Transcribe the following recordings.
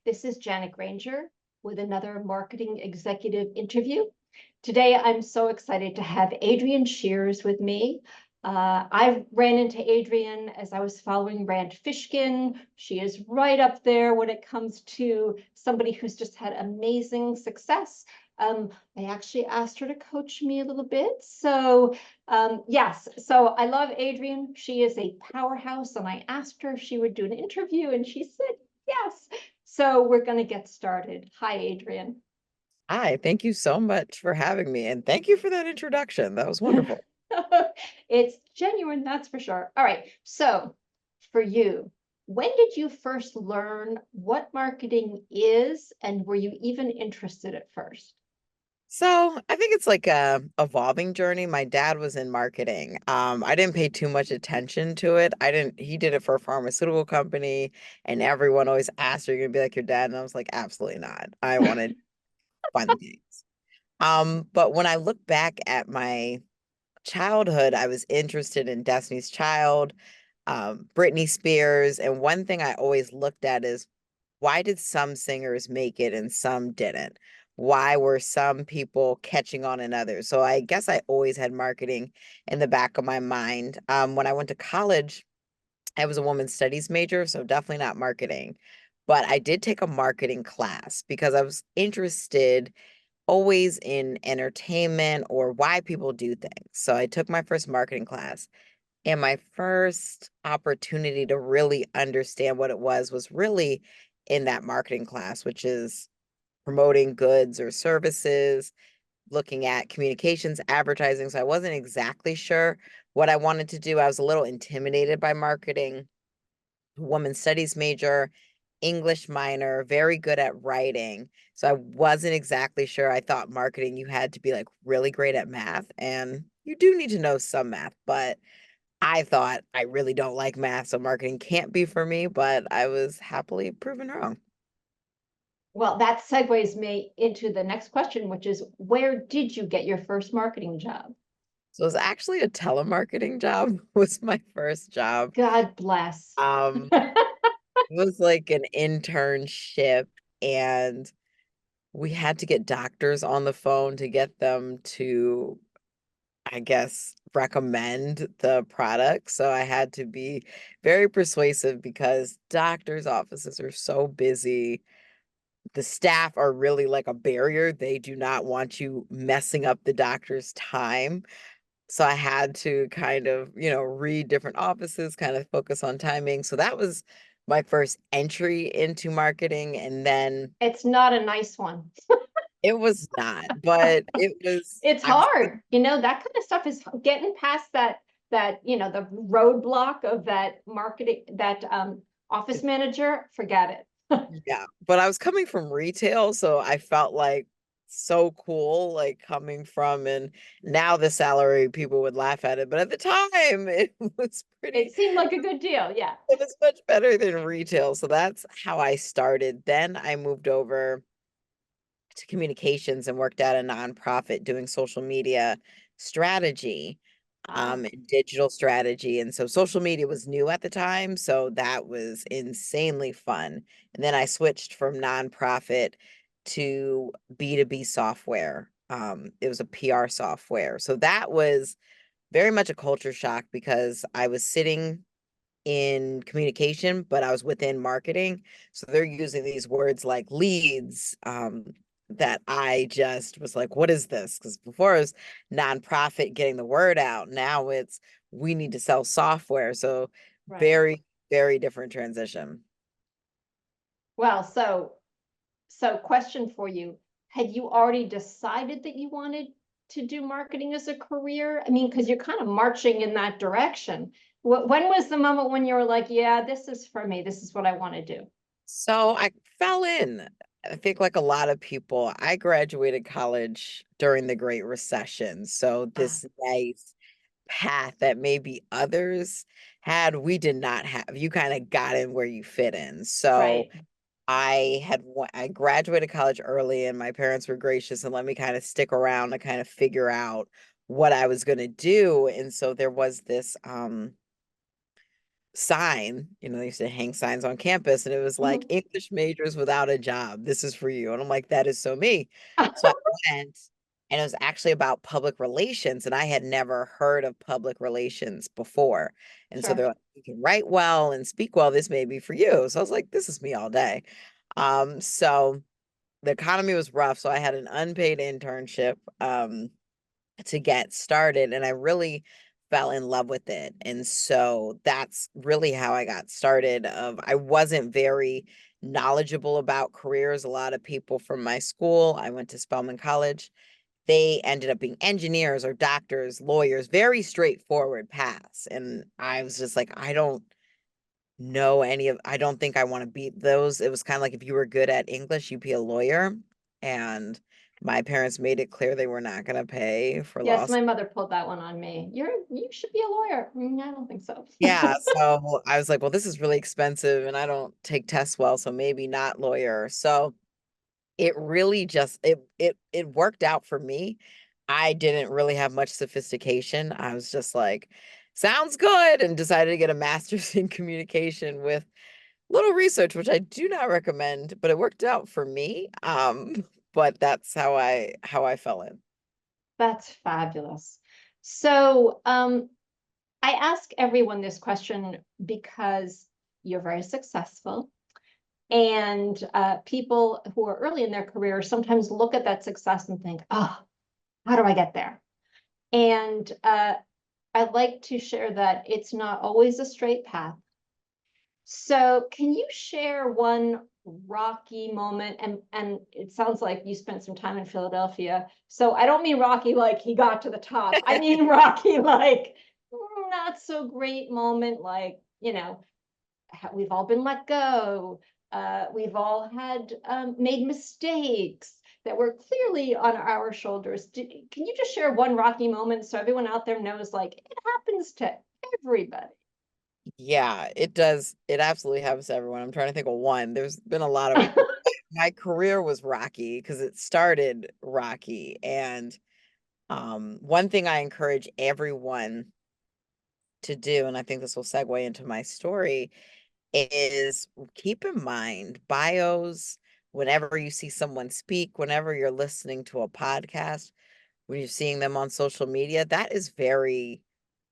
This is Janet Granger with another marketing executive interview. Today, I'm so excited to have Adrienne Sheares with me. I ran into Adrienne as I was following Rand Fishkin. She is right up there when it comes to somebody who's just had amazing success. I actually asked her to coach me a little bit. Yes, so I love Adrienne. She is a powerhouse, and I asked her if she would do an interview, and she said yes. So we're going to get started. Hi, Adrienne. Hi, thank you so much for having me. And thank you for that introduction. That was wonderful. It's genuine, that's for sure. All right. So for you, when did you first learn what marketing is, and were you even interested at first? So I think it's like a evolving journey. My dad was in marketing. I didn't pay too much attention to it. He did it for a pharmaceutical company, and everyone always asked, "Are you gonna be like your dad?" And I was like, absolutely not. I wanted fun things. But when I look back at my childhood, I was interested in Destiny's Child, Britney Spears, and one thing I always looked at is why did some singers make it and some didn't? Why were some people catching on and others? So I guess I always had marketing in the back of my mind. When I went to college, I was a women's studies major, so definitely not marketing. But I did take a marketing class because I was interested always in entertainment or why people do things. So I took my first marketing class, and my first opportunity to really understand what it was really in that marketing class, which is promoting goods or services, looking at communications, advertising. So I wasn't exactly sure what I wanted to do. I was a little intimidated by marketing, women's studies major, English minor, very good at writing. So I wasn't exactly sure. I thought marketing, you had to be like really great at math, and you do need to know some math, but I thought I really don't like math, so marketing can't be for me, but I was happily proven wrong. Well, that segues me into the next question, which is where did you get your first marketing job? So it was actually a telemarketing job was my first job. God bless. Um, it was like an internship, and we had to get doctors on the phone to get them to, I guess, recommend the product. So I had to be very persuasive because doctors' offices are so busy. The staff are really like a barrier. They do not want you messing up the doctor's time. So I had to kind of, read different offices, kind of focus on timing. So that was my first entry into marketing. And then It's not a nice one. it was not, but it was, It's I was, hard. That kind of stuff is getting past the roadblock of that marketing, that office manager, forget it. yeah, but I was coming from retail. So I felt like so cool, like coming from, and now the salary people would laugh at it. But at the time, it was It pretty. seemed like a good deal. Yeah. It was much better than retail. So that's how I started. Then I moved over to communications and worked at a nonprofit doing social media strategy, Ah, and digital strategy. And so social media was new at the time. So that was insanely fun. And then I switched from nonprofit to B2B software. It was a PR software. So that was very much a culture shock because I was sitting in communication, but I was within marketing. So they're using these words like leads, that I just was like, what is this? Because before it was nonprofit getting the word out. Now it's we need to sell software. So right. very, very different transition. Well, so question for you. Had you already decided that you wanted to do marketing as a career? I mean, because you're kind of marching in that direction. When was the moment when you were like, yeah, this is for me. This is what I want to do? So I fell in. I think like a lot of people, I graduated college during the Great Recession. So Ah, this nice path that maybe others had, we did not have. You kind of got in where you fit in. So right. I graduated college early, and my parents were gracious and let me kind of stick around to kind of figure out what I was going to do. And so there was this sign, they used to hang signs on campus, and it was like, Mhm. English majors without a job, this is for you. And I'm like, that is so me. So I went, and it was actually about public relations, and I had never heard of public relations before. And so Sure. they're like, you can write well and speak well, this may be for you. So I was like, this is me all day. So the economy was rough, so I had an unpaid internship to get started, and I really fell in love with it. And so that's really how I got started. I wasn't very knowledgeable about careers. A lot of people from my school, I went to Spelman College, they ended up being engineers or doctors, lawyers, very straightforward paths. And I was just like, I don't think I want to beat those. It was kind of like if you were good at English, you'd be a lawyer. And my parents made it clear they were not going to pay for law Yes, school. my mother pulled that one on me. You should be a lawyer. I don't think so. Yeah, so I was like, well, this is really expensive and I don't take tests well, so maybe not lawyer. So it really just it worked out for me. I didn't really have much sophistication. I was just like, sounds good, and decided to get a master's in communication with little research, which I do not recommend, but it worked out for me. But that's how I fell in. That's fabulous. So, I ask everyone this question because you're very successful, and people who are early in their career sometimes look at that success and think, "Oh, how do I get there?" And I'd like to share that it's not always a straight path. So, can you share one rocky moment? And it sounds like you spent some time in Philadelphia. So I don't mean rocky like he got to the top. I mean rocky like not so great moment, like, we've all been let go. We've all had made mistakes that were clearly on our shoulders. Can you just share one rocky moment so everyone out there knows, like, it happens to everybody? Yeah, it does. It absolutely happens to everyone. I'm trying to think of one. There's been a lot of my career was rocky because it started rocky. And one thing I encourage everyone to do, and I think this will segue into my story, is keep in mind bios whenever you see someone speak, whenever you're listening to a podcast, when you're seeing them on social media, that is very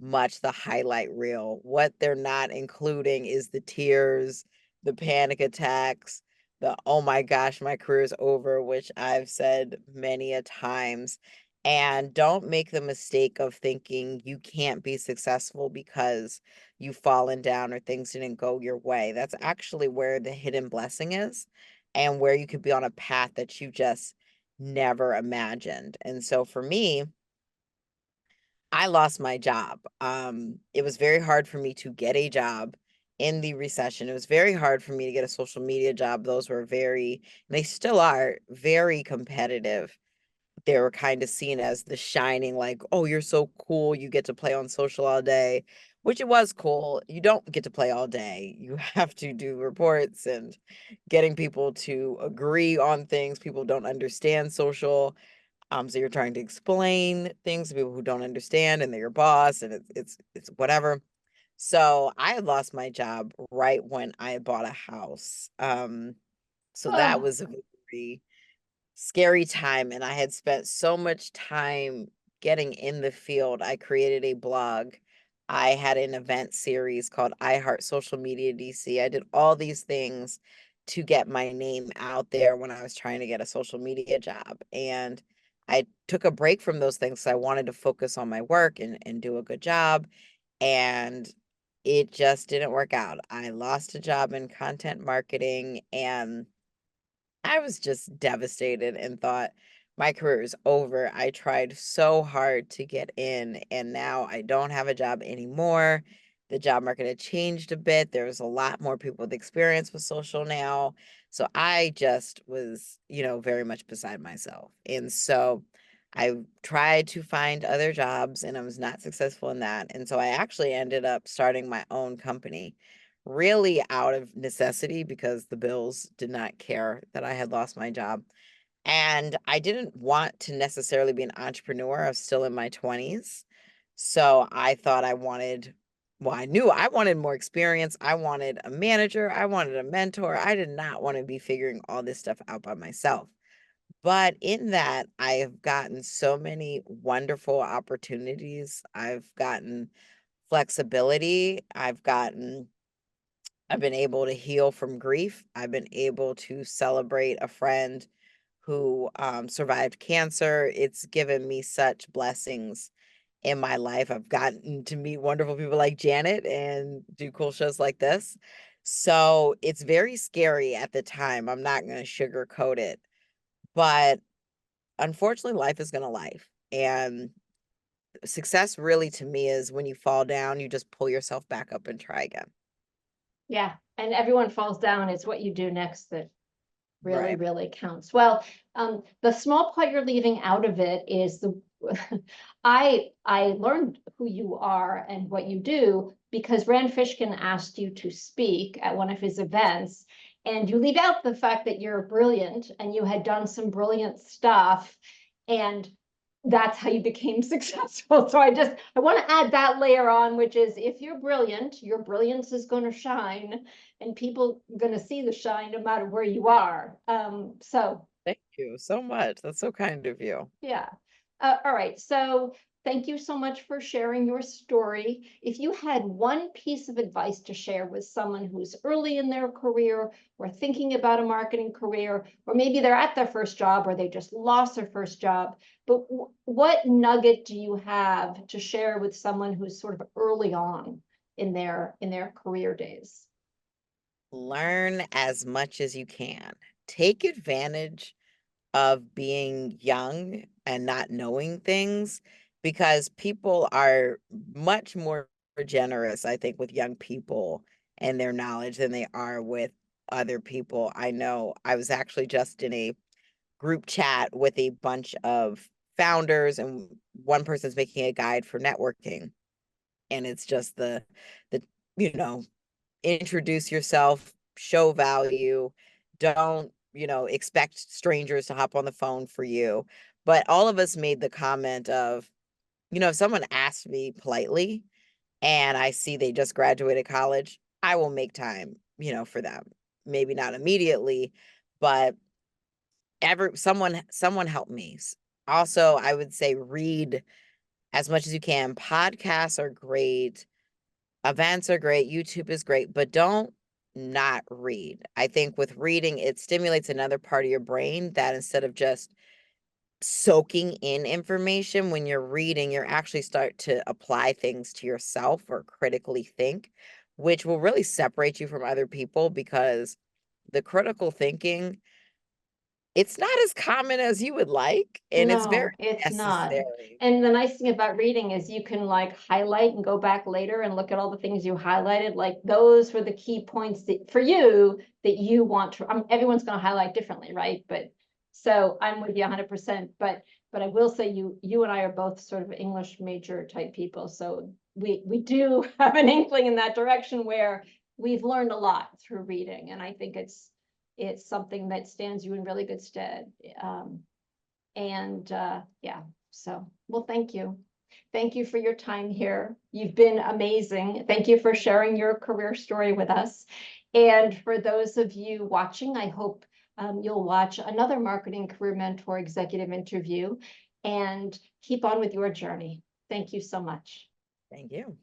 much the highlight reel. What they're not including is the tears, the panic attacks, the oh my gosh, my career's over, which I've said many a times. And don't make the mistake of thinking you can't be successful because you've fallen down or things didn't go your way. That's actually where the hidden blessing is, and where you could be on a path that you just never imagined. And so for me, I lost my job. It was very hard for me to get a job in the recession. It was very hard for me to get a social media job. Those were they still are very competitive. They were kind of seen as the shining, like, oh, you're so cool. You get to play on social all day, which it was cool. You don't get to play all day. You have to do reports and getting people to agree on things. People don't understand social. So you're trying to explain things to people who don't understand, and they're your boss, and it's whatever. So I had lost my job right when I had bought a house. So that Oh, was a very scary time, and I had spent so much time getting in the field. I created a blog. I had an event series called I Heart Social Media DC. I did all these things to get my name out there when I was trying to get a social media job. And I took a break from those things. So I wanted to focus on my work and do a good job. And it just didn't work out. I lost a job in content marketing, and I was just devastated and thought my career is over. I tried so hard to get in, and now I don't have a job anymore. The job market had changed a bit. There's a lot more people with experience with social now. So I just was, very much beside myself. And so I tried to find other jobs, and I was not successful in that. And so I actually ended up starting my own company, really out of necessity, because the bills did not care that I had lost my job. And I didn't want to necessarily be an entrepreneur. I was still in my 20s. So I thought I wanted well, I knew I wanted more experience. I wanted a manager. I wanted a mentor. I did not want to be figuring all this stuff out by myself. But in that, I have gotten so many wonderful opportunities. I've gotten flexibility. I've been able to heal from grief. I've been able to celebrate a friend who survived cancer. It's given me such blessings in my life. I've gotten to meet wonderful people like Janet and do cool shows like this. So it's very scary at the time. I'm not going to sugarcoat it. But unfortunately, life is going to life. And success really to me is when you fall down, you just pull yourself back up and try again. Yeah, and everyone falls down. It's what you do next that really, Right. really counts. Well, the small part you're leaving out of it is the I learned who you are and what you do because Rand Fishkin asked you to speak at one of his events, and you leave out the fact that you're brilliant and you had done some brilliant stuff, and that's how you became successful. So I want to add that layer on, which is if you're brilliant, your brilliance is going to shine and people are going to see the shine no matter where you are. So Thank you so much. That's so kind of you. yeah. All right. So thank you so much for sharing your story. If you had one piece of advice to share with someone who's early in their career or thinking about a marketing career, or maybe they're at their first job or they just lost their first job, but what nugget do you have to share with someone who's sort of early on in their career days? Learn as much as you can. Take advantage of being young and not knowing things because people are much more generous, I think, with young people and their knowledge than they are with other people. I know I was actually just in a group chat with a bunch of founders, and one person's making a guide for networking. And it's just the, you know, introduce yourself, show value, don't, expect strangers to hop on the phone for you. But all of us made the comment of, if someone asks me politely and I see they just graduated college, I will make time, for them. Maybe not immediately, but someone help me. Also, I would say read as much as you can. Podcasts are great. Events are great, YouTube is great, but don't not read. I think with reading, it stimulates another part of your brain that instead of just soaking in information, when you're reading, you're actually start to apply things to yourself or critically think, which will really separate you from other people because the critical thinking, it's not as common as you would like, and it's very No, it's not. necessary. And the nice thing about reading is you can like highlight and go back later and look at all the things you highlighted. Like those were the key points that for you that you want to, everyone's going to highlight differently, right? But so I'm with you 100%. But I will say you and I are both sort of English major type people. So we do have an inkling in that direction where we've learned a lot through reading. And I think it's something that stands you in really good stead. And yeah, so, well, thank you. Thank you for your time here. You've been amazing. Thank you for sharing your career story with us. And for those of you watching, I hope you'll watch another Marketing Career Mentor executive interview and keep on with your journey. Thank you so much. Thank you.